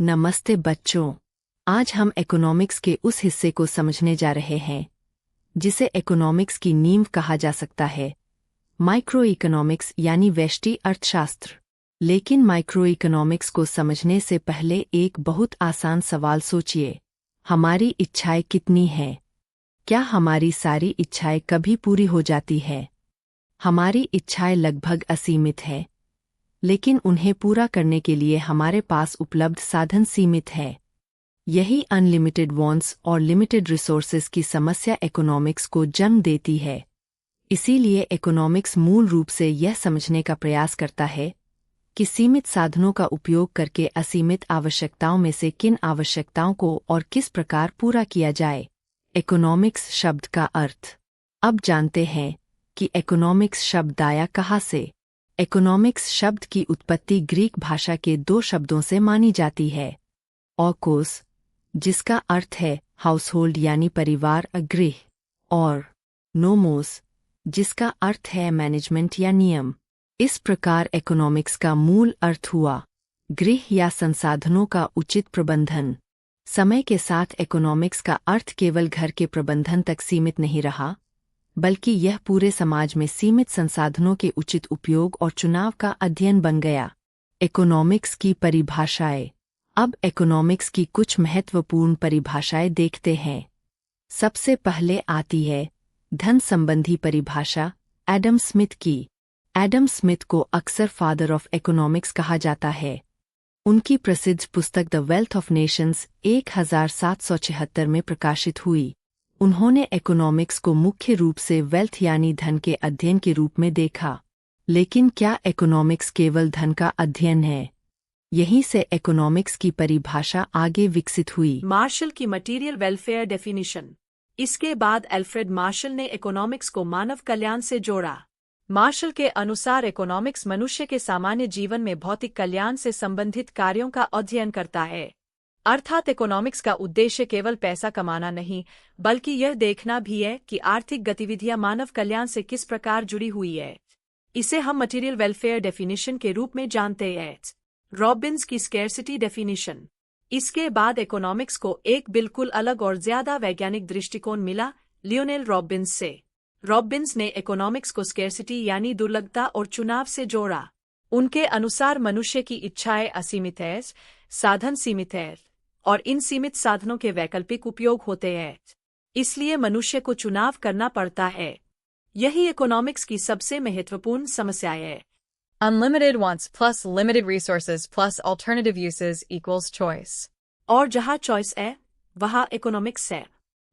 नमस्ते बच्चों। आज हम इकोनॉमिक्स के उस हिस्से को समझने जा रहे हैं जिसे इकोनॉमिक्स की नींव कहा जा सकता है, माइक्रो इकोनॉमिक्स यानी व्यष्टि अर्थशास्त्र। लेकिन माइक्रो इकोनॉमिक्स को समझने से पहले एक बहुत आसान सवाल सोचिए, हमारी इच्छाएं कितनी हैं? क्या हमारी सारी इच्छाएं कभी पूरी हो जाती है? हमारी इच्छाएं लगभग असीमित हैं, लेकिन उन्हें पूरा करने के लिए हमारे पास उपलब्ध साधन सीमित है। यही अनलिमिटेड वांट्स और लिमिटेड रिसोर्सेज की समस्या इकोनॉमिक्स को जन्म देती है। इसीलिए इकोनॉमिक्स मूल रूप से यह समझने का प्रयास करता है कि सीमित साधनों का उपयोग करके असीमित आवश्यकताओं में से किन आवश्यकताओं को और किस प्रकार पूरा किया जाए। इकोनॉमिक्स शब्द का अर्थ। अब जानते हैं कि इकोनॉमिक्स शब्द आया कहाँ से। इकोनॉमिक्स शब्द की उत्पत्ति ग्रीक भाषा के दो शब्दों से मानी जाती है। ऑकोस, जिसका अर्थ है हाउसहोल्ड यानी परिवार गृह, और नोमोस, जिसका अर्थ है मैनेजमेंट या नियम। इस प्रकार इकोनॉमिक्स का मूल अर्थ हुआ गृह या संसाधनों का उचित प्रबंधन। समय के साथ इकोनॉमिक्स का अर्थ केवल घर के प्रबंधन तक सीमित नहीं रहा, बल्कि यह पूरे समाज में सीमित संसाधनों के उचित उपयोग और चुनाव का अध्ययन बन गया। इकोनॉमिक्स की परिभाषाएं। अब इकोनॉमिक्स की कुछ महत्वपूर्ण परिभाषाएं देखते हैं। सबसे पहले आती है धन संबंधी परिभाषा, एडम स्मिथ की। एडम स्मिथ को अक्सर फादर ऑफ इकोनॉमिक्स कहा जाता है। उनकी प्रसिद्ध पुस्तक द वेल्थ ऑफ नेशंस 1776 में प्रकाशित हुई। उन्होंने इकोनॉमिक्स को मुख्य रूप से वेल्थ यानी धन के अध्ययन के रूप में देखा। लेकिन क्या इकोनॉमिक्स केवल धन का अध्ययन है? यहीं से इकोनॉमिक्स की परिभाषा आगे विकसित हुई। मार्शल की मटीरियल वेलफेयर डेफिनिशन। इसके बाद एल्फ्रेड मार्शल ने इकोनॉमिक्स को मानव कल्याण से जोड़ा। मार्शल के अनुसार इकोनॉमिक्स मनुष्य के सामान्य जीवन में भौतिक कल्याण से संबंधित कार्यों का अध्ययन करता है। अर्थात इकोनॉमिक्स का उद्देश्य केवल पैसा कमाना नहीं, बल्कि यह देखना भी है कि आर्थिक गतिविधियां मानव कल्याण से किस प्रकार जुड़ी हुई है। इसे हम मटीरियल वेलफेयर डेफिनिशन के रूप में जानते हैं। रॉबिन्स की स्कैर्सिटी डेफिनिशन। इसके बाद इकोनॉमिक्स को एक बिल्कुल अलग और ज्यादा वैज्ञानिक दृष्टिकोण मिला लियोनेल रॉबिन्स से। रॉबिन्स ने इकोनॉमिक्स को स्कैर्सिटी यानी दुर्लभता और चुनाव से जोड़ा। उनके अनुसार मनुष्य की इच्छाएं असीमित है, साधन सीमित है, और इन सीमित साधनों के वैकल्पिक उपयोग होते हैं। इसलिए मनुष्य को चुनाव करना पड़ता है। यही इकोनॉमिक्स की सबसे महत्वपूर्ण समस्या है। Unlimited wants plus limited resources plus alternative uses equals choice. और जहाँ चॉइस है, वहाँ इकोनॉमिक्स है।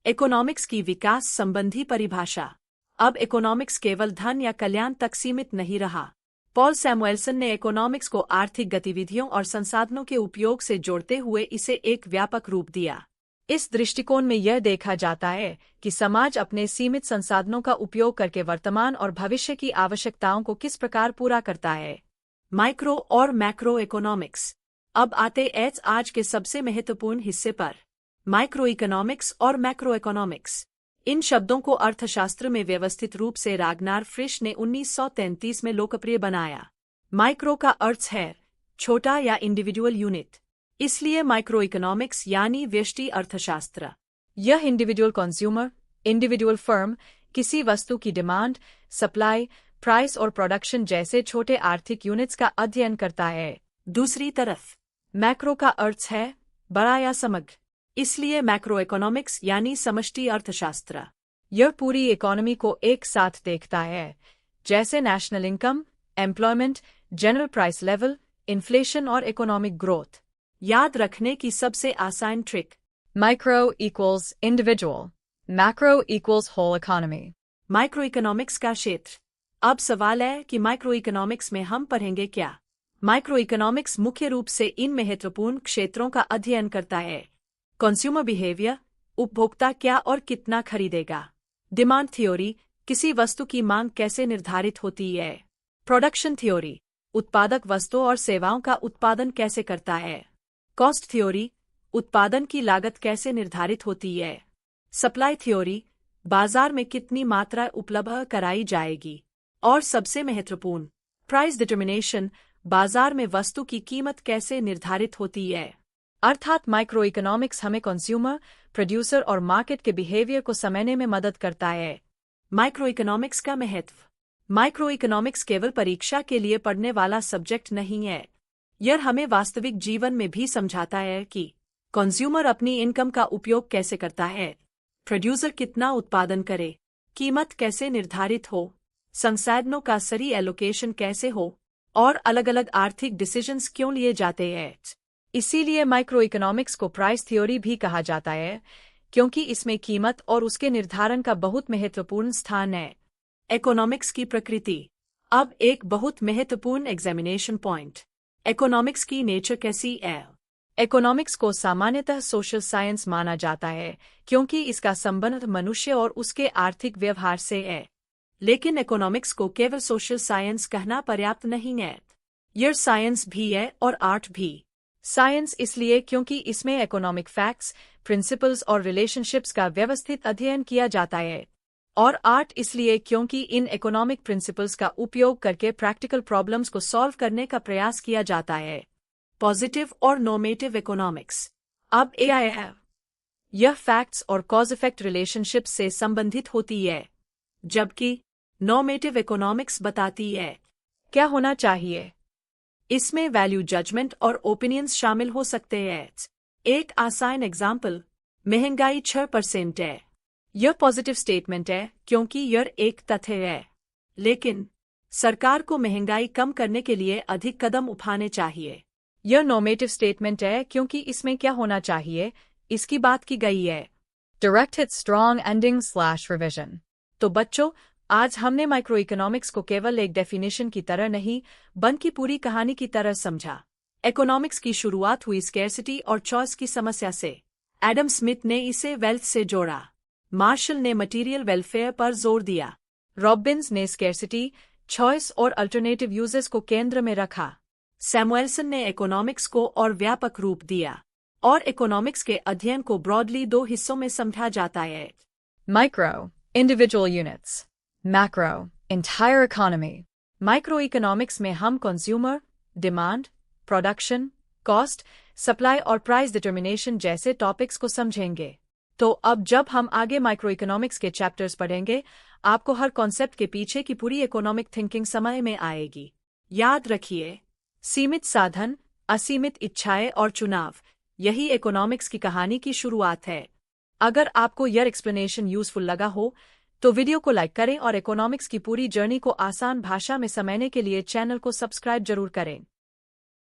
इकोनॉमिक्स की विकास संबंधी परिभाषा। अब इकोनॉमिक्स केवल धन या कल्याण तक सीमित नहीं रहा। पॉल सैमुएल्सन ने इकोनॉमिक्स को आर्थिक गतिविधियों और संसाधनों के उपयोग से जोड़ते हुए इसे एक व्यापक रूप दिया। इस दृष्टिकोण में यह देखा जाता है कि समाज अपने सीमित संसाधनों का उपयोग करके वर्तमान और भविष्य की आवश्यकताओं को किस प्रकार पूरा करता है। माइक्रो और मैक्रो इकोनॉमिक्स। अब आते हैं आज के सबसे महत्वपूर्ण हिस्से पर, माइक्रो इकोनॉमिक्स और मैक्रो इकोनॉमिक्स। इन शब्दों को अर्थशास्त्र में व्यवस्थित रूप से रागनार फ्रिश ने 1933 में लोकप्रिय बनाया। माइक्रो का अर्थ है छोटा या इंडिविजुअल यूनिट, इसलिए माइक्रो इकोनॉमिक्स यानी व्यष्टि अर्थशास्त्र। यह इंडिविजुअल कंज्यूमर, इंडिविजुअल फर्म, किसी वस्तु की डिमांड, सप्लाई, प्राइस और प्रोडक्शन जैसे छोटे आर्थिक यूनिट्स का अध्ययन करता है। दूसरी तरफ मैक्रो का अर्थ है बड़ा या समग्र, इसलिए मैक्रो इकोनॉमिक्स यानी समष्टि अर्थशास्त्र। यह पूरी इकोनॉमी को एक साथ देखता है, जैसे national income, employment, general price level, inflation और इकोनॉमिक ग्रोथ। याद रखने की सबसे आसान trick, micro equals individual, macro equals whole economy. Micro economics का क्षेत्र। अब सवाल है कि माइक्रो इकोनॉमिक्स में हम पढ़ेंगे क्या। माइक्रो इकोनॉमिक्स मुख्य रूप से इन महत्वपूर्ण क्षेत्रों का अध्ययन करता है। कंज्यूमर बिहेवियर, उपभोक्ता क्या और कितना खरीदेगा। डिमांड थ्योरी, किसी वस्तु की मांग कैसे निर्धारित होती है। प्रोडक्शन थ्योरी, उत्पादक वस्तुओं और सेवाओं का उत्पादन कैसे करता है। कॉस्ट थ्योरी, उत्पादन की लागत कैसे निर्धारित होती है। सप्लाई थ्योरी, बाजार में कितनी मात्रा उपलब्ध कराई जाएगी। और सबसे महत्वपूर्ण, प्राइस डिटर्मिनेशन, बाजार में वस्तु की कीमत कैसे निर्धारित होती है। अर्थात माइक्रो इकोनॉमिक्स हमें कंज्यूमर, प्रोड्यूसर और मार्केट के बिहेवियर को समझने में मदद करता है। माइक्रो इकोनॉमिक्स का महत्व। माइक्रो इकोनॉमिक्स केवल परीक्षा के लिए पढ़ने वाला सब्जेक्ट नहीं है। यह हमें वास्तविक जीवन में भी समझाता है कि कंज्यूमर अपनी इनकम का उपयोग कैसे करता है, प्रोड्यूसर कितना उत्पादन करे, कीमत कैसे निर्धारित हो, संसाधनों का सही एलोकेशन कैसे हो और अलग अलग आर्थिक डिसीजंस क्यों लिए जाते हैं। इसीलिए माइक्रो इकोनॉमिक्स को प्राइस थ्योरी भी कहा जाता है, क्योंकि इसमें कीमत और उसके निर्धारण का बहुत महत्वपूर्ण स्थान है। इकोनॉमिक्स की प्रकृति। अब एक बहुत महत्वपूर्ण एग्जामिनेशन पॉइंट। इकोनॉमिक्स की नेचर कैसी है? इकोनॉमिक्स को सामान्यतः सोशल साइंस माना जाता है, क्योंकि इसका संबंध मनुष्य और उसके आर्थिक व्यवहार से है। लेकिन इकोनॉमिक्स को केवल सोशल साइंस कहना पर्याप्त नहीं है। यह साइंस भी है और आर्ट भी। साइंस इसलिए क्योंकि इसमें इकोनॉमिक फैक्ट्स, प्रिंसिपल्स और रिलेशनशिप्स का व्यवस्थित अध्ययन किया जाता है। और आर्ट इसलिए क्योंकि इन इकोनॉमिक प्रिंसिपल्स का उपयोग करके प्रैक्टिकल प्रॉब्लम्स को सॉल्व करने का प्रयास किया जाता है। पॉजिटिव और नॉर्मेटिव इकोनॉमिक्स। अब एआई है। यह फैक्ट्स और कॉज इफेक्ट रिलेशनशिप से संबंधित होती है, जबकि नॉर्मेटिव इकोनॉमिक्स बताती है क्या होना चाहिए। इसमें वैल्यू जजमेंट और ओपिनियंस शामिल हो सकते हैं। एक आसान एग्जाम्पल, महंगाई 6% है। यह पॉजिटिव स्टेटमेंट है क्योंकि यह एक तथ्य है। लेकिन सरकार को महंगाई कम करने के लिए अधिक कदम उठाने चाहिए। यह नॉर्मेटिव स्टेटमेंट है क्योंकि इसमें क्या होना चाहिए इसकी बात की गई है। Direct hit strong ending / revision. तो बच्चों, आज हमने माइक्रो इकोनॉमिक्स को केवल एक डेफिनेशन की तरह नहीं बल्कि पूरी कहानी की तरह समझा। इकोनॉमिक्स की शुरुआत हुई स्कैर्सिटी और चॉइस की समस्या से। एडम स्मिथ ने इसे वेल्थ से जोड़ा। मार्शल ने मटेरियल वेलफेयर पर जोर दिया। रॉबिन्स ने स्कैर्सिटी, चॉइस और अल्टरनेटिव यूजेस को केंद्र में रखा। सैमुएल्सन ने इकोनॉमिक्स को और व्यापक रूप दिया। और इकोनॉमिक्स के अध्ययन को ब्रॉडली 2 हिस्सों में समझा जाता है। Micro, individual units. Macro, entire economy. Micro economics में हम consumer, demand, production, cost, supply और प्राइस डिटर्मिनेशन जैसे टॉपिक्स को समझेंगे। तो अब जब हम आगे माइक्रो इकोनॉमिक्स के चैप्टर्स पढ़ेंगे, आपको हर कॉन्सेप्ट के पीछे की पूरी इकोनॉमिक थिंकिंग समझ में आएगी। याद रखिए, सीमित साधन, असीमित इच्छाएं और चुनाव, यही इकोनॉमिक्स की कहानी की शुरुआत है। अगर आपको यह एक्सप्लेनेशन यूजफुल लगा हो तो वीडियो को लाइक करें और इकोनॉमिक्स की पूरी जर्नी को आसान भाषा में समझने के लिए चैनल को सब्सक्राइब जरूर करें।